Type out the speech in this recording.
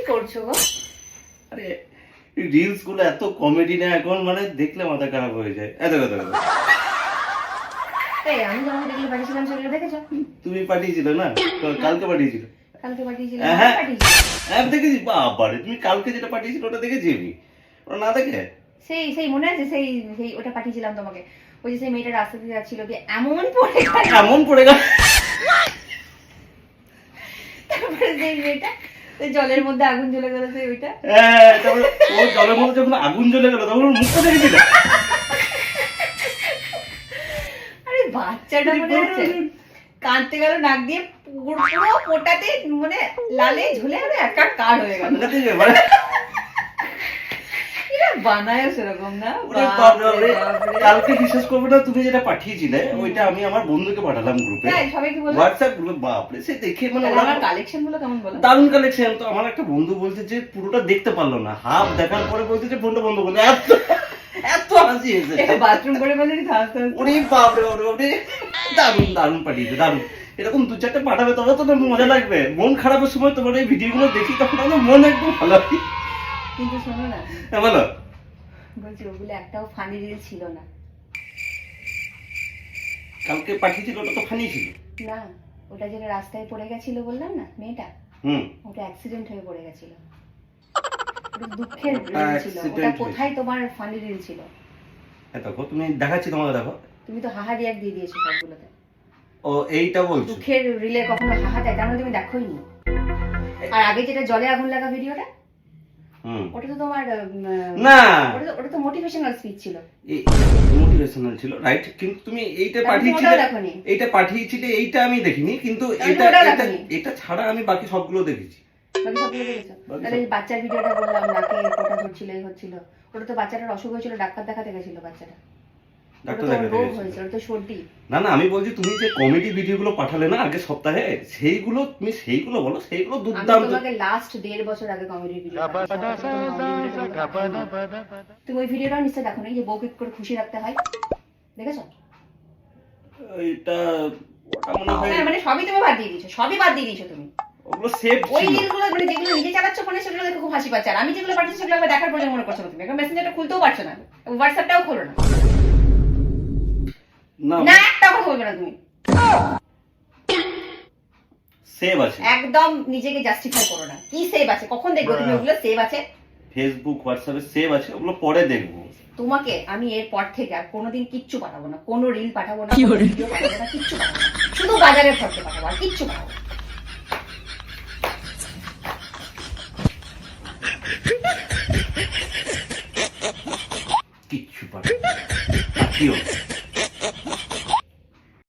করছো গো? আরে রিলস গুলো এত কমেডি না এখন, মানে দেখলে মাথা খারাপ হয়ে যায়। এত কথা এই আমি তোমাকে দেখলে পাঠিয়েছিলাম, সেগুলো দেখেছো? তুমি পাঠিয়েছিলে না? কালকে পাঠিয়েছিলে। কালকে পাঠিয়েছিলাম, হ্যাঁ পাঠিয়েছি। আমি দেখেছি। বাবারে, তুমি কালকে যেটা পাঠিয়েছিলে ওটা দেখেছি আমি। ওটা না দেখে সেই সেই মনে আছে? সেই সেই ওটা পাঠিয়েছিলাম তোমাকে। ওই যে সেই মেয়েটা রাস্তা দিয়ে যাচ্ছিল, দিয়ে এমন পড়ে গেল, এমন পড়ে গেল। তারপরে সেই মেয়েটা ওই জলের মধ্যে আগুন জ্বলে গেল, সেই ওইটা। হ্যাঁ, তারপরে ও জলের মধ্যে যখন আগুন জ্বলে গেল তখন ওর মুখটা দেখেছি না? আরে বাচ্চাটা মনে হচ্ছে কাঁদতে গেল, নাক দিয়ে পুরো পোটাতে মানে লালে ঝুলে গেল, একাকার হয়ে গেল। এরা বানায় সেরকম না? ওরে বাপরে, কালকে বিশ্বাস করবে না, তুমি যেটা পাঠিয়েছিলে ওইটা আমি আমার বন্ধুকে পাঠালাম গ্রুপে, তাই সবাইকে বলো। হোয়াটসঅ্যাপ গ্রুপে। বাপরে, সে দেখে মানে আমার কালেকশন গুলো কেমন বলো? দারুণ কালেকশন। তো আমার একটা বন্ধু বলছে যে পুরোটা দেখতে পারলো না, হাফ দেখার পরে বলছে যে ফোনটা বন্ধ করলে। এত এত হাসি এসেছে। বাথরুম করে বলে থাকতে। ওরে বাপরে বাপরে বাপরে, দারুণ দারুণ পাঠিয়েছে, দারুণ। এরকম দু চারটে পাঠাবে তবে তো মজা লাগবে। মন খারাপের সময় তোমার এই ভিডিওগুলো দেখি তখন আমার মন একদম ভালো হয়। কিন্তু শোনো না, হ্যাঁ বলো। বলছি ওগুলো একটাও ফানি রিল ছিল না। কালকে পাঠিয়েছিল ওটা তো ফানি ছিল না, ওটা যেটা রাস্তায় পড়ে গেছিল বললাম না মেয়েটা, ওটা অ্যাক্সিডেন্ট হয়ে পড়ে গেছিল। ওটা দুঃখের রিল ছিল। ওটা কোথায় তোমার ফানি রিল ছিল? দেখো তুমি দেখাচ্ছি, তোমাকে দেখো। তুমি তো হাহা রিয়াক্ট দিয়ে দিয়েছো সবগুলোতে। ও এইটা বলছো? দুঃখের রিলে কখনো হাহা দেয়? তার মানে তুমি দেখোইনি। আর আগে যেটা জলে আগুন লাগা ভিডিওটা, ওটা তো তোমার না, ওটা তো মোটিভেশনাল স্পিচ ছিল। মোটিভেশনাল ছিল, রাইট। কিন্তু তুমি এইটা পাঠিয়েছিলে, এইটা পাঠিয়েছিলে, এইটা আমি দেখিনি। কিন্তু এটা ছাড়া আমি বাকি সবগুলো দেখেছি। বাকি সবগুলো দেখেছো? তাহলে বাচ্চার ভিডিওটা বললাম, নাকে ফোঁটা ধরছিল, এই হচ্ছিল, ওটা তো বাচ্চাটার অসুখ হয়েছিল, ডাক্তার দেখাতে গেছিল বাচ্চাটা। না না, আমি বলছি তুমি যে কমেডি ভিডিওগুলো পাঠালে না আগের সপ্তাহে, সেইগুলো তুমি সেইগুলো বলো, সেইগুলো দুর্দান্ত। আমি তোমাকে লাস্ট 1.5 বছর আগে কমেডি ভিডিও তুমি ওই ভিডিওটাও নিশ্চয় দেখো না, যে বউকে করে খুশি রাখতে হয়, দেখেছো? এটা ওটা মনে হয় মানে সবই তুমি বাদ দিয়ে দিয়েছো, সবই বাদ দিয়ে দিয়েছো তুমি। ওগুলো সেভ ছিল। ওই রিলগুলো মানে যেগুলো নিজে চালাচ্ছ ফোনে, সেগুলো দেখে খুব হাসি পাচ্ছে। আর আমি যেগুলো পাঠাচ্ছি সেগুলো একবার দেখার প্রয়োজন মনে করছো না তুমি। এখন মেসেঞ্জারটা খুলতেও পারছো না, হোয়াটসঅ্যাপটাও খোলো না। না একটা কথা বলবে না তুমি। সেভ আছে, একদম নিজেকে জাস্টিফাই করো না। কি সেভ আছে? কখন দেখবো তুমি ওগুলো সেভ আছে? ফেসবুক হোয়াটসঅ্যাপে সেভ আছে, ওগুলো পরে দেখবো। তোমাকে আমি এর পর থেকে আর কোনোদিন কিচ্ছু পাঠাবো না, কোনো রিল পাঠাবো না, কোনো ভিডিও পাঠাবো না, কিচ্ছু পাঠাবো না। শুধু বাজারের ফটো পাঠাবো, আর কিচ্ছু পাঠাবো না। কিচ্ছু পাঠাবো না।